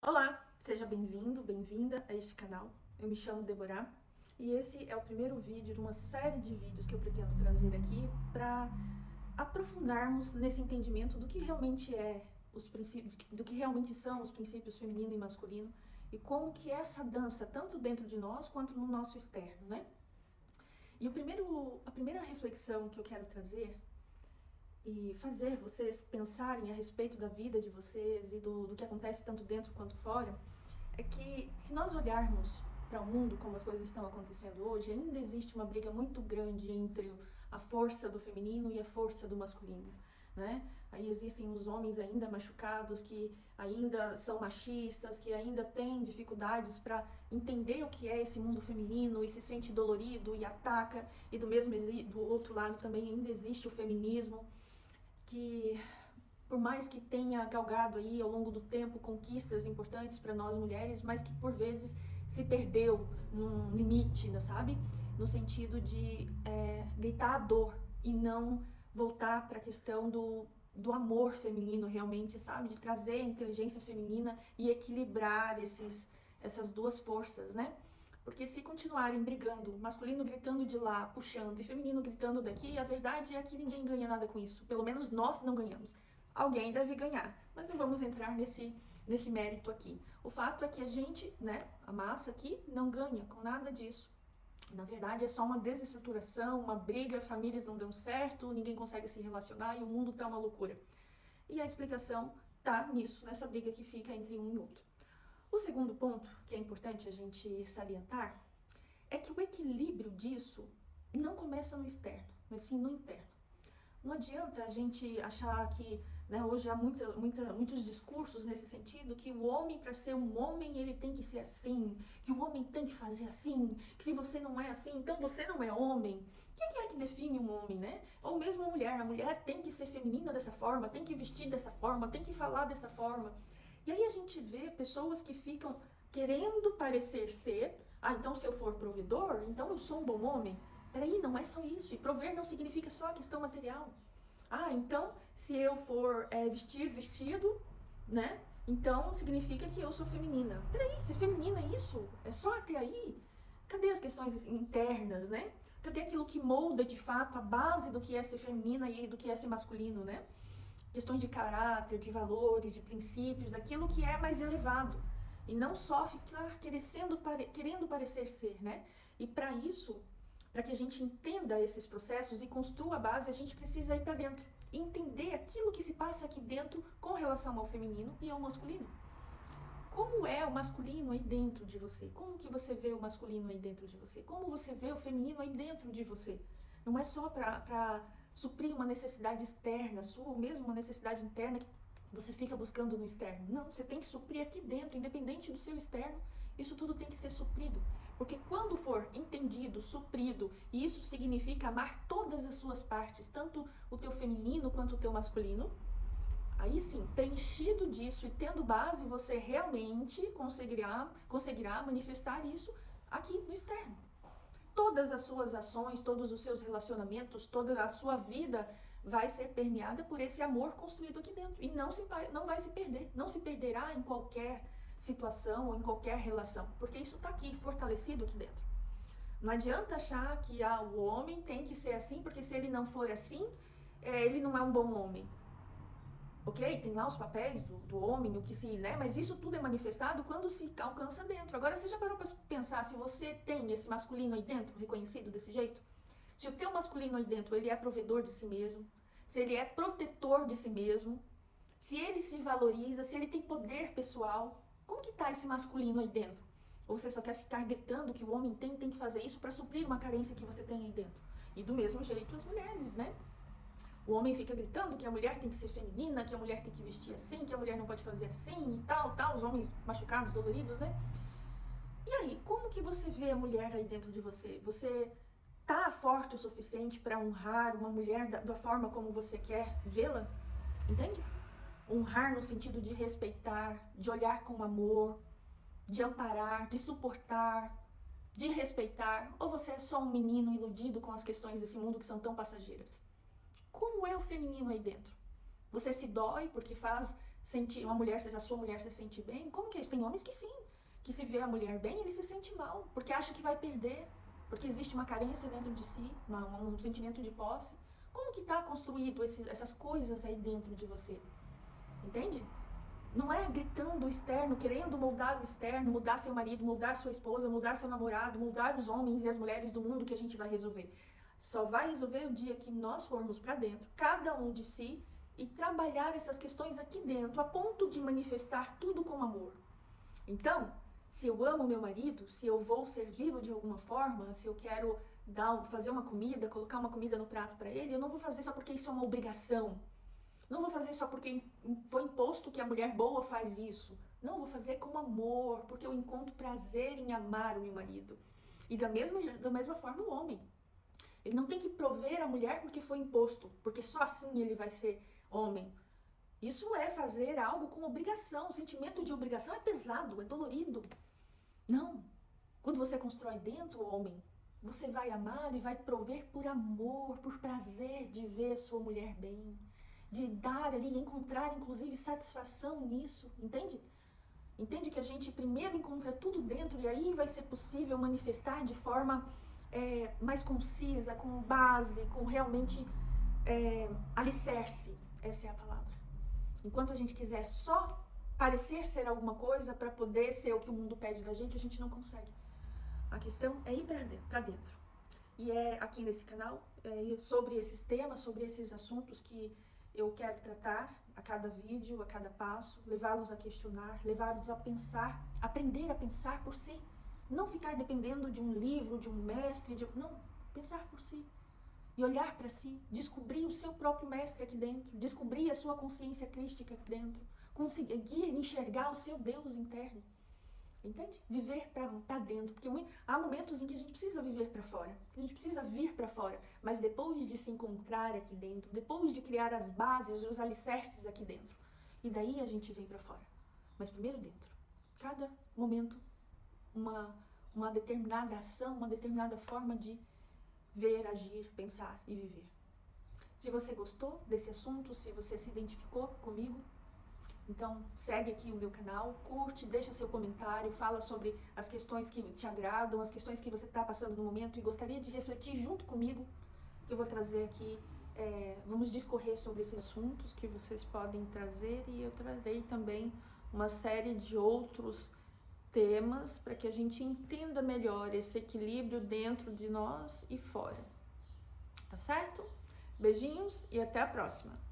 Olá, seja bem-vindo, bem-vinda a este canal. Eu me chamo Deborah e esse é o primeiro vídeo de uma série de vídeos que eu pretendo trazer aqui para aprofundarmos nesse entendimento do que realmente os princípios, do que realmente são os princípios feminino e masculino e como que essa dança, tanto dentro de nós quanto no nosso externo, né? E a primeira reflexão que eu quero trazer e fazer vocês pensarem a respeito da vida de vocês e do que acontece tanto dentro quanto fora, é que se nós olharmos para o mundo como as coisas estão acontecendo hoje, ainda existe uma briga muito grande entre a força do feminino e a força do masculino, né? Aí existem os homens ainda machucados, que ainda são machistas, que ainda têm dificuldades para entender o que é esse mundo feminino e se sente dolorido e ataca, e do outro lado também ainda existe o feminismo, que por mais que tenha galgado aí ao longo do tempo conquistas importantes para nós mulheres, mas que por vezes se perdeu num limite, sabe? No sentido de deitar a dor e não voltar para a questão do amor feminino realmente, sabe? De trazer a inteligência feminina e equilibrar essas duas forças, né? Porque se continuarem brigando, masculino gritando de lá, puxando, e feminino gritando daqui, a verdade é que ninguém ganha nada com isso. Pelo menos nós não ganhamos. Alguém deve ganhar, mas não vamos entrar nesse mérito aqui. O fato é que a gente, né, a massa aqui, não ganha com nada disso. Na verdade, é só uma desestruturação, uma briga, famílias não dão certo, ninguém consegue se relacionar e o mundo tá uma loucura. E a explicação tá nisso, nessa briga que fica entre um e outro. O segundo ponto, que é importante a gente salientar, é que o equilíbrio disso não começa no externo, mas sim no interno. Não adianta a gente achar que, né, hoje há muitos discursos nesse sentido, que o homem, para ser um homem, ele tem que ser assim, que o homem tem que fazer assim, que se você não é assim, então você não é homem. O que é que define um homem, né? Ou mesmo a mulher tem que ser feminina dessa forma, tem que vestir dessa forma, tem que falar dessa forma. E aí a gente vê pessoas que ficam querendo parecer ser, então se eu for provedor, então eu sou um bom homem. Peraí, não é só isso. E prover não significa só a questão material. Então se eu for vestir vestido, né? Então significa que eu sou feminina. Peraí, ser feminina é isso? É só até aí? Cadê as questões internas, né? Cadê aquilo que molda de fato a base do que é ser feminina e do que é ser masculino, né? Questões de caráter, de valores, de princípios, daquilo que é mais elevado. E não só ficar querendo parecer ser, né? E para isso, para que a gente entenda esses processos e construa a base, a gente precisa ir para dentro e entender aquilo que se passa aqui dentro com relação ao feminino e ao masculino. Como é o masculino aí dentro de você? Como que você vê o masculino aí dentro de você? Como você vê o feminino aí dentro de você? Não é só para suprir uma necessidade externa sua, ou mesmo uma necessidade interna que você fica buscando no externo. Não, você tem que suprir aqui dentro, independente do seu externo, isso tudo tem que ser suprido. Porque quando for entendido, suprido, e isso significa amar todas as suas partes, tanto o teu feminino quanto o teu masculino, aí sim, preenchido disso e tendo base, você realmente conseguirá manifestar isso aqui no externo. Todas as suas ações, todos os seus relacionamentos, toda a sua vida vai ser permeada por esse amor construído aqui dentro. E não vai se perder, não se perderá em qualquer situação ou em qualquer relação, porque isso está aqui, fortalecido aqui dentro. Não adianta achar que o homem tem que ser assim, porque se ele não for assim, ele não é um bom homem. Ok? Tem lá os papéis do homem, o que se, né? Mas isso tudo é manifestado quando se alcança dentro. Agora, você já parou para pensar se você tem esse masculino aí dentro, reconhecido desse jeito? Se o teu masculino aí dentro, ele é provedor de si mesmo, se ele é protetor de si mesmo, se ele se valoriza, se ele tem poder pessoal, como que tá esse masculino aí dentro? Ou você só quer ficar gritando que o homem tem que fazer isso para suprir uma carência que você tem aí dentro? E do mesmo jeito as mulheres, né? O homem fica gritando que a mulher tem que ser feminina, que a mulher tem que vestir assim, que a mulher não pode fazer assim e tal, os homens machucados, doloridos, né? E aí, como que você vê a mulher aí dentro de você? Você tá forte o suficiente para honrar uma mulher da forma como você quer vê-la? Entende? Honrar no sentido de respeitar, de olhar com amor, de amparar, de suportar, de respeitar? Ou você é só um menino iludido com as questões desse mundo que são tão passageiras? Como é o feminino aí dentro? Você se dói porque faz uma mulher, seja a sua mulher, se sente bem? Como que é isso? Tem homens que sim, que se vê a mulher bem, ele se sente mal, porque acha que vai perder, porque existe uma carência dentro de si, um sentimento de posse. Como que está construído essas coisas aí dentro de você? Entende? Não é gritando o externo, querendo moldar o externo, mudar seu marido, mudar sua esposa, mudar seu namorado, mudar os homens e as mulheres do mundo que a gente vai resolver. Só vai resolver o dia que nós formos para dentro, cada um de si, e trabalhar essas questões aqui dentro, a ponto de manifestar tudo com amor. Então, se eu amo meu marido, se eu vou servi-lo de alguma forma, se eu quero fazer uma comida, colocar uma comida no prato para ele, eu não vou fazer só porque isso é uma obrigação. Não vou fazer só porque foi imposto que a mulher boa faz isso. Não, vou fazer com amor, porque eu encontro prazer em amar o meu marido. E da mesma forma o homem. Ele não tem que prover a mulher porque foi imposto, porque só assim ele vai ser homem. Isso é fazer algo com obrigação. O sentimento de obrigação é pesado, é dolorido. Não. Quando você constrói dentro, homem, você vai amar e vai prover por amor, por prazer de ver sua mulher bem, de dar ali, encontrar inclusive satisfação nisso, entende? Entende que a gente primeiro encontra tudo dentro e aí vai ser possível manifestar de forma mais concisa, com base, com realmente alicerce. Essa é a palavra. Enquanto a gente quiser só parecer ser alguma coisa para poder ser o que o mundo pede da gente, a gente não consegue. A questão é ir para dentro. E é aqui nesse canal, sobre esses temas, sobre esses assuntos que eu quero tratar a cada vídeo, a cada passo, levá-los a questionar, levá-los a pensar, aprender a pensar por si. Não ficar dependendo de um livro, de um mestre, não, pensar por si. E olhar para si, descobrir o seu próprio mestre aqui dentro, descobrir a sua consciência crística aqui dentro, conseguir enxergar o seu Deus interno. Entende? Viver para dentro, porque há momentos em que a gente precisa viver para fora, que a gente precisa vir para fora, mas depois de se encontrar aqui dentro, depois de criar as bases, os alicerces aqui dentro, e daí a gente vem para fora, mas primeiro dentro. Cada momento, uma determinada ação, uma determinada forma de ver, agir, pensar e viver. Se você gostou desse assunto, se você se identificou comigo, então segue aqui o meu canal, curte, deixa seu comentário, fala sobre as questões que te agradam, as questões que você está passando no momento e gostaria de refletir junto comigo. Eu vou trazer aqui, vamos discorrer sobre esses assuntos que vocês podem trazer e eu trarei também uma série de outros temas para que a gente entenda melhor esse equilíbrio dentro de nós e fora. Tá certo? Beijinhos e até a próxima!